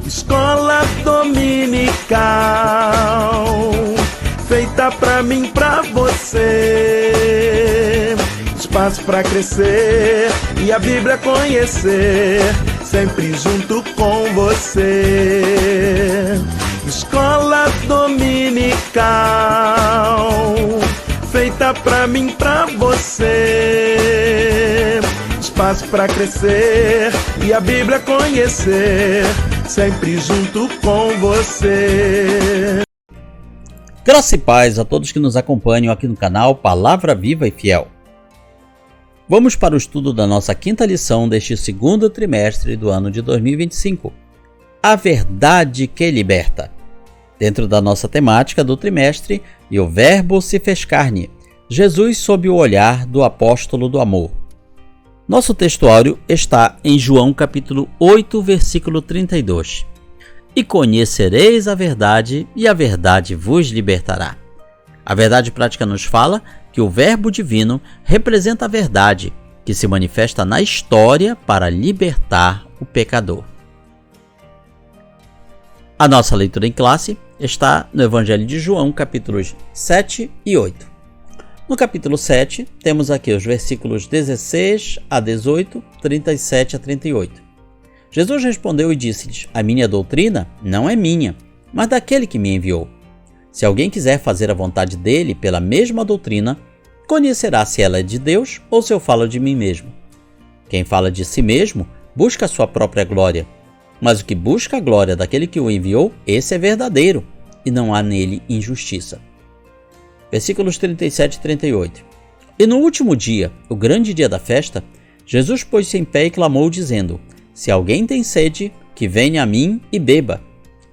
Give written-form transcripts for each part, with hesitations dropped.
Escola dominical, feita pra mim, pra você. Espaço pra crescer e a Bíblia conhecer, sempre junto com você. Escola dominical, feita pra mim, pra você. Espaço pra crescer e a Bíblia conhecer, sempre junto com você. Graça e paz a todos que nos acompanham aqui no canal Palavra Viva e Fiel. Vamos para o estudo da nossa quinta lição deste segundo trimestre do ano de 2025. A verdade que liberta. Dentro da nossa temática do trimestre, e o Verbo se fez carne, Jesus sob o olhar do apóstolo do amor. Nosso textuário está em João capítulo 8, versículo 32. E conhecereis a verdade, e a verdade vos libertará. A verdade prática nos fala que o Verbo divino representa a verdade, que se manifesta na história para libertar o pecador. A nossa leitura em classe está no Evangelho de João, capítulos 7 e 8. No capítulo 7, temos aqui os versículos 16 a 18, 37 a 38. Jesus respondeu e disse-lhes: A minha doutrina não é minha, mas daquele que me enviou. Se alguém quiser fazer a vontade dele pela mesma doutrina, conhecerá se ela é de Deus ou se eu falo de mim mesmo. Quem fala de si mesmo busca a sua própria glória, mas o que busca a glória daquele que o enviou, esse é verdadeiro, e não há nele injustiça. Versículos 37 e 38. E no último dia, o grande dia da festa, Jesus pôs-se em pé e clamou, dizendo: Se alguém tem sede, que venha a mim e beba.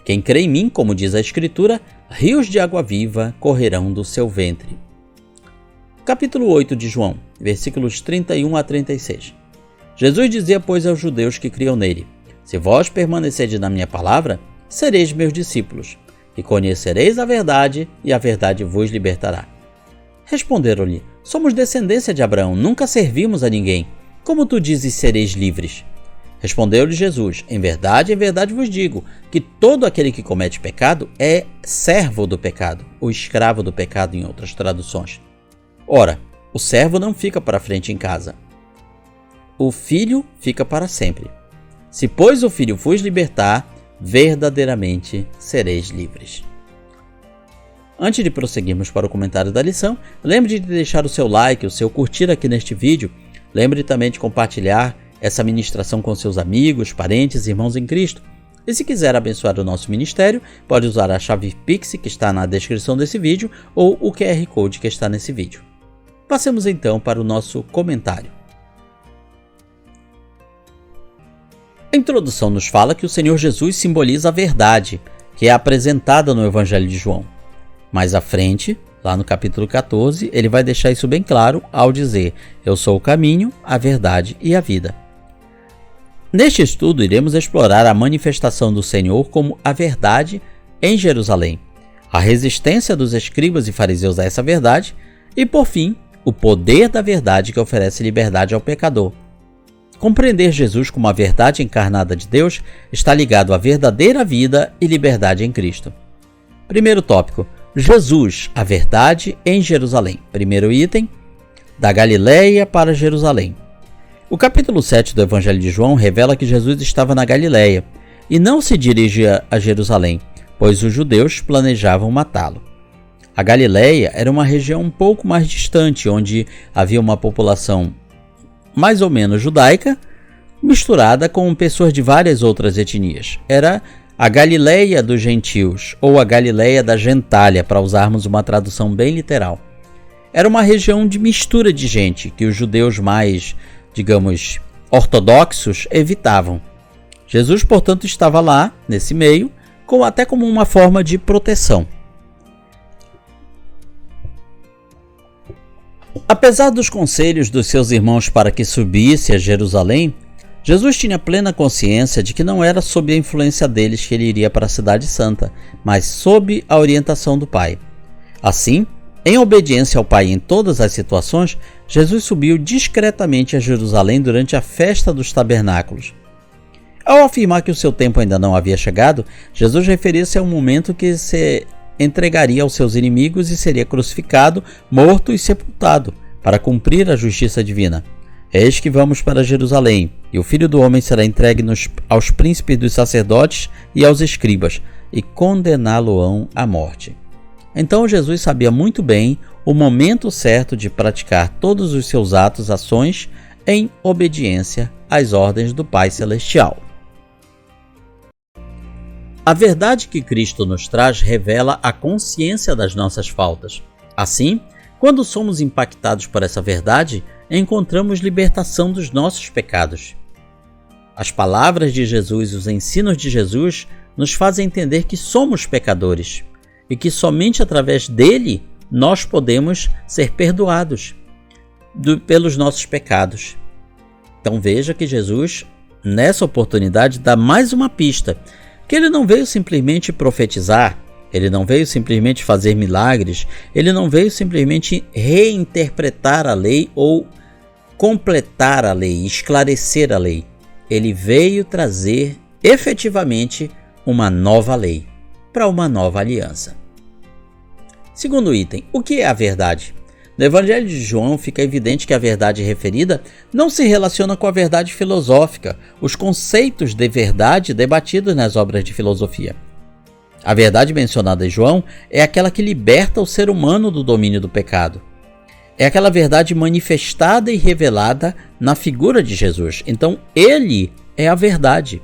Quem crê em mim, como diz a Escritura, rios de água viva correrão do seu ventre. Capítulo 8 de João, versículos 31 a 36. Jesus dizia, pois, aos judeus que criam nele: Se vós permanecerdes na minha palavra, sereis meus discípulos, e conhecereis a verdade, e a verdade vos libertará. Responderam-lhe: Somos descendência de Abraão, nunca servimos a ninguém. Como tu dizes, sereis livres? Respondeu-lhe Jesus: em verdade vos digo, que todo aquele que comete pecado é servo do pecado, ou escravo do pecado em outras traduções. Ora, o servo não fica para frente em casa. O filho fica para sempre. Se, pois, o filho vos libertar, verdadeiramente sereis livres. Antes de prosseguirmos para o comentário da lição, lembre de deixar o seu like, o seu curtir aqui neste vídeo. Lembre também de compartilhar essa ministração com seus amigos, parentes e irmãos em Cristo. E se quiser abençoar o nosso ministério, pode usar a chave Pix que está na descrição desse vídeo ou o QR Code que está nesse vídeo. Passemos então para o nosso comentário. A introdução nos fala que o Senhor Jesus simboliza a verdade, que é apresentada no Evangelho de João. Mais à frente, lá no capítulo 14, ele vai deixar isso bem claro ao dizer: Eu sou o caminho, a verdade e a vida. Neste estudo, iremos explorar a manifestação do Senhor como a verdade em Jerusalém, a resistência dos escribas e fariseus a essa verdade e, por fim, o poder da verdade que oferece liberdade ao pecador. Compreender Jesus como a verdade encarnada de Deus está ligado à verdadeira vida e liberdade em Cristo. Primeiro tópico: Jesus, a verdade em Jerusalém. Primeiro item: da Galileia para Jerusalém. O capítulo 7 do Evangelho de João revela que Jesus estava na Galileia e não se dirigia a Jerusalém, pois os judeus planejavam matá-lo. A Galileia era uma região um pouco mais distante, onde havia uma população mais ou menos judaica, misturada com pessoas de várias outras etnias. Era a Galileia dos gentios, ou a Galileia da gentalha, para usarmos uma tradução bem literal. Era uma região de mistura de gente, que os judeus mais, digamos, ortodoxos evitavam. Jesus, portanto, estava lá, nesse meio, até como uma forma de proteção. Apesar dos conselhos dos seus irmãos para que subisse a Jerusalém, Jesus tinha plena consciência de que não era sob a influência deles que ele iria para a Cidade Santa, mas sob a orientação do Pai. Assim, em obediência ao Pai em todas as situações, Jesus subiu discretamente a Jerusalém durante a festa dos tabernáculos. Ao afirmar que o seu tempo ainda não havia chegado, Jesus referia-se a um momento que se entregaria aos seus inimigos e seria crucificado, morto e sepultado, para cumprir a justiça divina. Eis que vamos para Jerusalém, e o Filho do Homem será entregue aos príncipes dos sacerdotes e aos escribas, e condená-lo-ão à morte. Então Jesus sabia muito bem o momento certo de praticar todos os seus ações em obediência às ordens do Pai Celestial. A verdade que Cristo nos traz revela a consciência das nossas faltas. Assim, quando somos impactados por essa verdade, encontramos libertação dos nossos pecados. As palavras de Jesus e os ensinos de Jesus nos fazem entender que somos pecadores e que somente através dele nós podemos ser perdoados pelos nossos pecados. Então veja que Jesus, nessa oportunidade, dá mais uma pista, que ele não veio simplesmente profetizar, ele não veio simplesmente fazer milagres, ele não veio simplesmente reinterpretar a lei ou completar a lei, esclarecer a lei. Ele veio trazer efetivamente uma nova lei para uma nova aliança. Segundo item, o que é a verdade? No Evangelho de João fica evidente que a verdade referida não se relaciona com a verdade filosófica, os conceitos de verdade debatidos nas obras de filosofia. A verdade mencionada em João é aquela que liberta o ser humano do domínio do pecado. É aquela verdade manifestada e revelada na figura de Jesus. Então, ele é a verdade.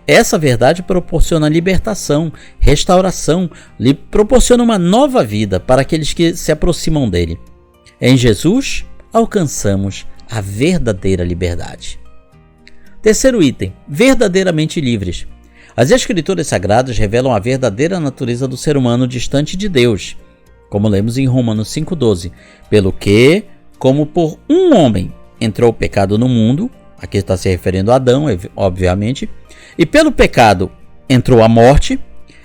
Essa verdade proporciona libertação, restauração, lhe proporciona uma nova vida para aqueles que se aproximam dele. Em Jesus, alcançamos a verdadeira liberdade. Terceiro item, verdadeiramente livres. As Escrituras Sagradas revelam a verdadeira natureza do ser humano distante de Deus, como lemos em Romanos 5,12. Pelo que, como por um homem entrou o pecado no mundo, aqui está se referindo a Adão, obviamente, e pelo pecado entrou a morte,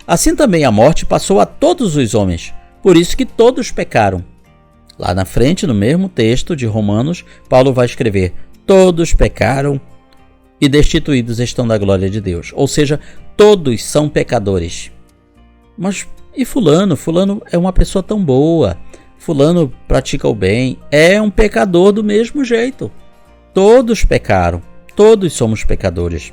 assim também a morte passou a todos os homens, por isso que todos pecaram. Lá na frente, no mesmo texto de Romanos, Paulo vai escrever: todos pecaram e destituídos estão da glória de Deus. Ou seja, todos são pecadores. Mas e fulano? Fulano é uma pessoa tão boa. Fulano pratica o bem. É um pecador do mesmo jeito. Todos pecaram. Todos somos pecadores.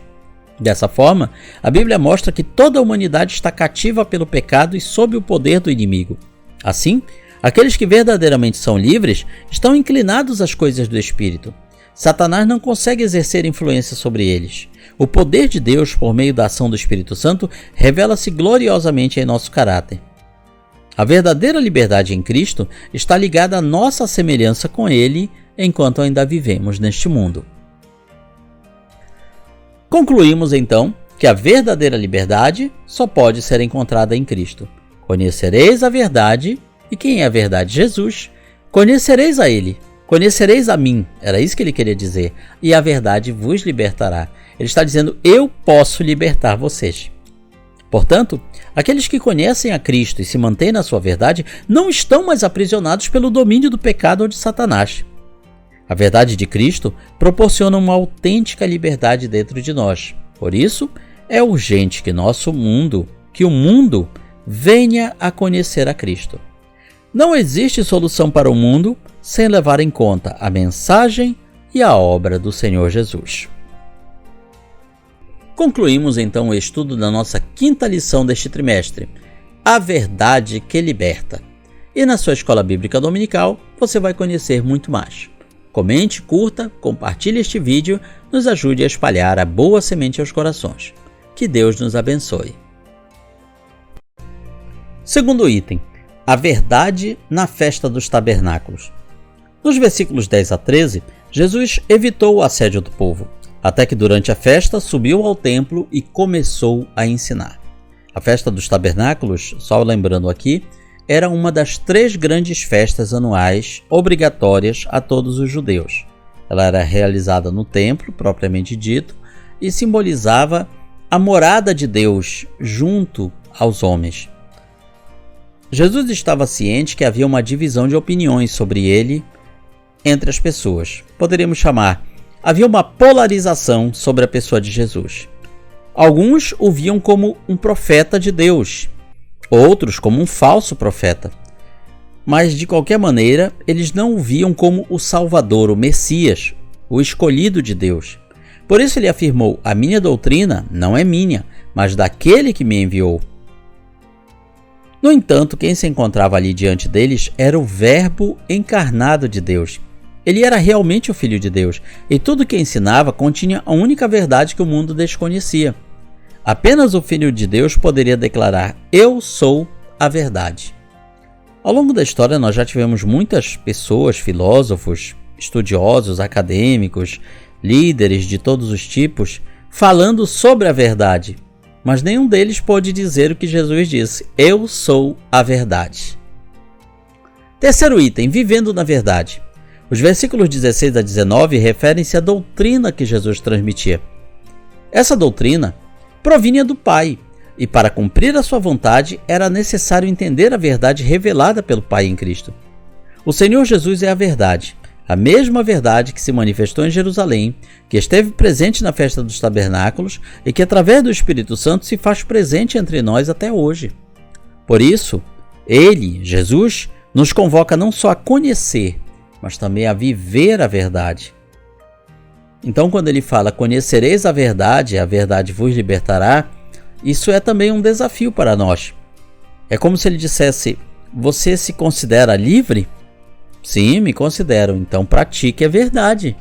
Dessa forma, a Bíblia mostra que toda a humanidade está cativa pelo pecado e sob o poder do inimigo. Assim, aqueles que verdadeiramente são livres estão inclinados às coisas do Espírito. Satanás não consegue exercer influência sobre eles. O poder de Deus, por meio da ação do Espírito Santo, revela-se gloriosamente em nosso caráter. A verdadeira liberdade em Cristo está ligada à nossa semelhança com Ele enquanto ainda vivemos neste mundo. Concluímos então que a verdadeira liberdade só pode ser encontrada em Cristo. Conhecereis a verdade, e quem é a verdade? Jesus. Conhecereis a Ele, conhecereis a mim, era isso que ele queria dizer, e a verdade vos libertará. Ele está dizendo: eu posso libertar vocês. Portanto, aqueles que conhecem a Cristo e se mantêm na sua verdade não estão mais aprisionados pelo domínio do pecado ou de Satanás. A verdade de Cristo proporciona uma autêntica liberdade dentro de nós. Por isso, é urgente que o mundo venha a conhecer a Cristo. Não existe solução para o mundo sem levar em conta a mensagem e a obra do Senhor Jesus. Concluímos então o estudo da nossa quinta lição deste trimestre, a verdade que liberta. E na sua escola bíblica dominical você vai conhecer muito mais. Comente, curta, compartilhe este vídeo, nos ajude a espalhar a boa semente aos corações. Que Deus nos abençoe. Segundo item, a verdade na festa dos tabernáculos. Nos versículos 10 a 13, Jesus evitou o assédio do povo, até que durante a festa subiu ao templo e começou a ensinar. A festa dos tabernáculos, só lembrando aqui, era uma das 3 grandes festas anuais obrigatórias a todos os judeus. Ela era realizada no templo, propriamente dito, e simbolizava a morada de Deus junto aos homens. Jesus estava ciente que havia uma divisão de opiniões sobre ele entre as pessoas. Poderíamos chamar, havia uma polarização sobre a pessoa de Jesus. Alguns o viam como um profeta de Deus, outros como um falso profeta. Mas, de qualquer maneira, eles não o viam como o Salvador, o Messias, o escolhido de Deus. Por isso ele afirmou: a minha doutrina não é minha, mas daquele que me enviou. No entanto, quem se encontrava ali diante deles era o Verbo encarnado de Deus. Ele era realmente o Filho de Deus, e tudo o que ensinava continha a única verdade que o mundo desconhecia. Apenas o Filho de Deus poderia declarar: eu sou a verdade. Ao longo da história nós já tivemos muitas pessoas, filósofos, estudiosos, acadêmicos, líderes de todos os tipos, falando sobre a verdade. Mas nenhum deles pôde dizer o que Jesus disse: eu sou a verdade. Terceiro item, vivendo na verdade. Os versículos 16 a 19 referem-se à doutrina que Jesus transmitia. Essa doutrina provinha do Pai, e para cumprir a sua vontade era necessário entender a verdade revelada pelo Pai em Cristo. O Senhor Jesus é a verdade, a mesma verdade que se manifestou em Jerusalém, que esteve presente na festa dos tabernáculos e que através do Espírito Santo se faz presente entre nós até hoje. Por isso, Ele, Jesus, nos convoca não só a conhecer, mas também a viver a verdade. Então, quando ele fala: conhecereis a verdade vos libertará, isso é também um desafio para nós. É como se ele dissesse: você se considera livre? Sim, me considero. Então pratique a verdade.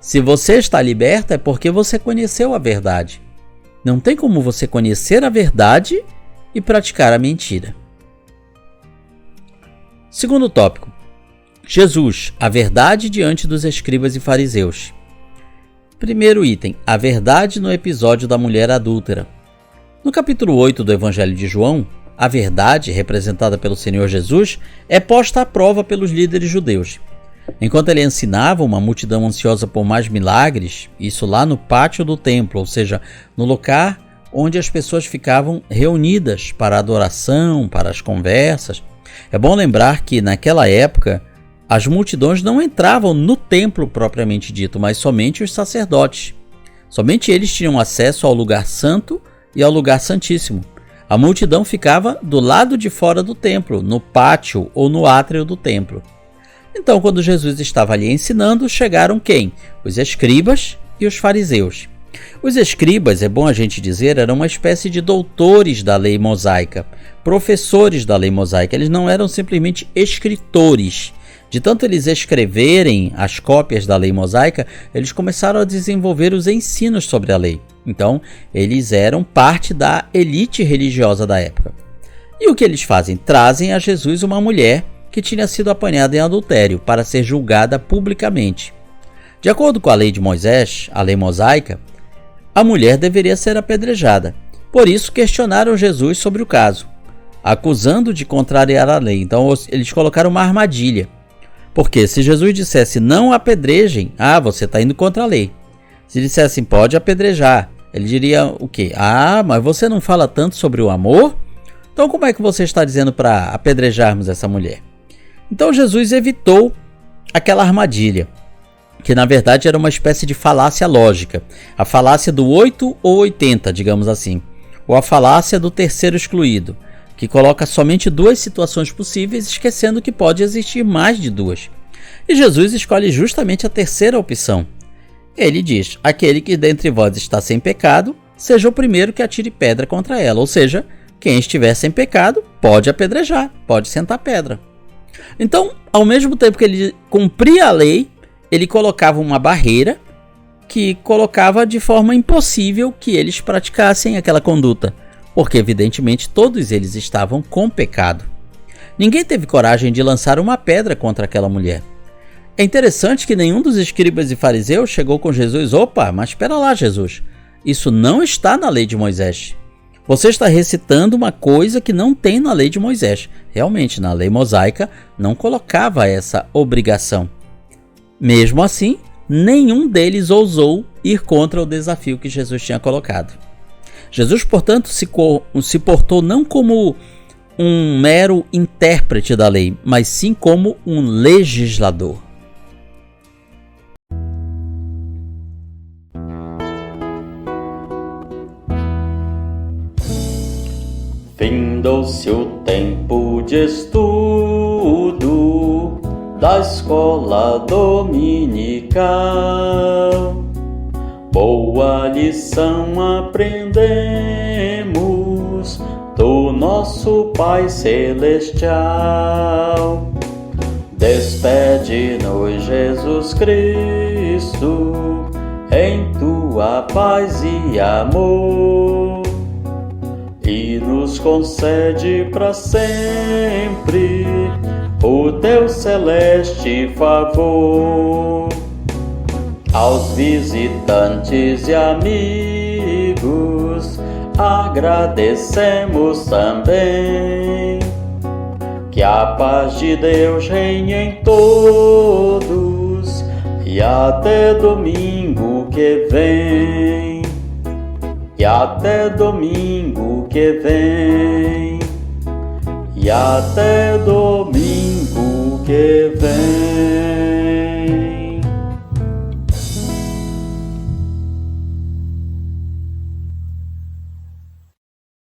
Se você está liberto é porque você conheceu a verdade. Não tem como você conhecer a verdade e praticar a mentira. Segundo tópico. Jesus, a verdade diante dos escribas e fariseus. Primeiro item, a verdade no episódio da mulher adúltera. No capítulo 8 do Evangelho de João, a verdade, representada pelo Senhor Jesus, é posta à prova pelos líderes judeus. Enquanto ele ensinava uma multidão ansiosa por mais milagres, isso lá no pátio do templo, ou seja, no lugar onde as pessoas ficavam reunidas para a adoração, para as conversas. É bom lembrar que naquela época as multidões não entravam no templo propriamente dito, mas somente os sacerdotes. Somente eles tinham acesso ao lugar santo e ao lugar santíssimo. A multidão ficava do lado de fora do templo, no pátio ou no átrio do templo. Então, quando Jesus estava ali ensinando, chegaram quem? Os escribas e os fariseus. Os escribas, é bom a gente dizer, eram uma espécie de doutores da lei mosaica, professores da lei mosaica. Eles não eram simplesmente escritores. De tanto eles escreverem as cópias da lei mosaica, eles começaram a desenvolver os ensinos sobre a lei. Então, eles eram parte da elite religiosa da época. E o que eles fazem? Trazem a Jesus uma mulher que tinha sido apanhada em adultério para ser julgada publicamente. De acordo com a lei de Moisés, a lei mosaica, a mulher deveria ser apedrejada. Por isso, questionaram Jesus sobre o caso, acusando de contrariar a lei. Então, eles colocaram uma armadilha. Porque se Jesus dissesse não apedrejem, você está indo contra a lei. Se dissessem pode apedrejar, ele diria o quê? Mas você não fala tanto sobre o amor? Então como é que você está dizendo para apedrejarmos essa mulher? Então Jesus evitou aquela armadilha, que na verdade era uma espécie de falácia lógica. A falácia do 8 ou 80, digamos assim. Ou a falácia do terceiro excluído, que coloca somente duas situações possíveis, esquecendo que pode existir mais de duas. E Jesus escolhe justamente a terceira opção. Ele diz: aquele que dentre vós está sem pecado, seja o primeiro que atire pedra contra ela. Ou seja, quem estiver sem pecado pode apedrejar, pode sentar pedra. Então, ao mesmo tempo que ele cumpria a lei, ele colocava uma barreira que colocava de forma impossível que eles praticassem aquela conduta. Porque evidentemente todos eles estavam com pecado. Ninguém teve coragem de lançar uma pedra contra aquela mulher. É interessante que nenhum dos escribas e fariseus chegou com Jesus: mas espera lá, Jesus, isso não está na lei de Moisés. Você está recitando uma coisa que não tem na lei de Moisés. Realmente, na lei mosaica não colocava essa obrigação. Mesmo assim, nenhum deles ousou ir contra o desafio que Jesus tinha colocado. Jesus, portanto, se portou não como um mero intérprete da lei, mas sim como um legislador. Findou-se o tempo de estudo da escola dominical. Boa lição aprendemos do nosso Pai Celestial. Despede-nos, Jesus Cristo, em tua paz e amor, e nos concede para sempre o teu celeste favor. Aos visitantes e amigos agradecemos também. Que a paz de Deus reine em todos e até domingo que vem. E até domingo que vem. E até domingo que vem.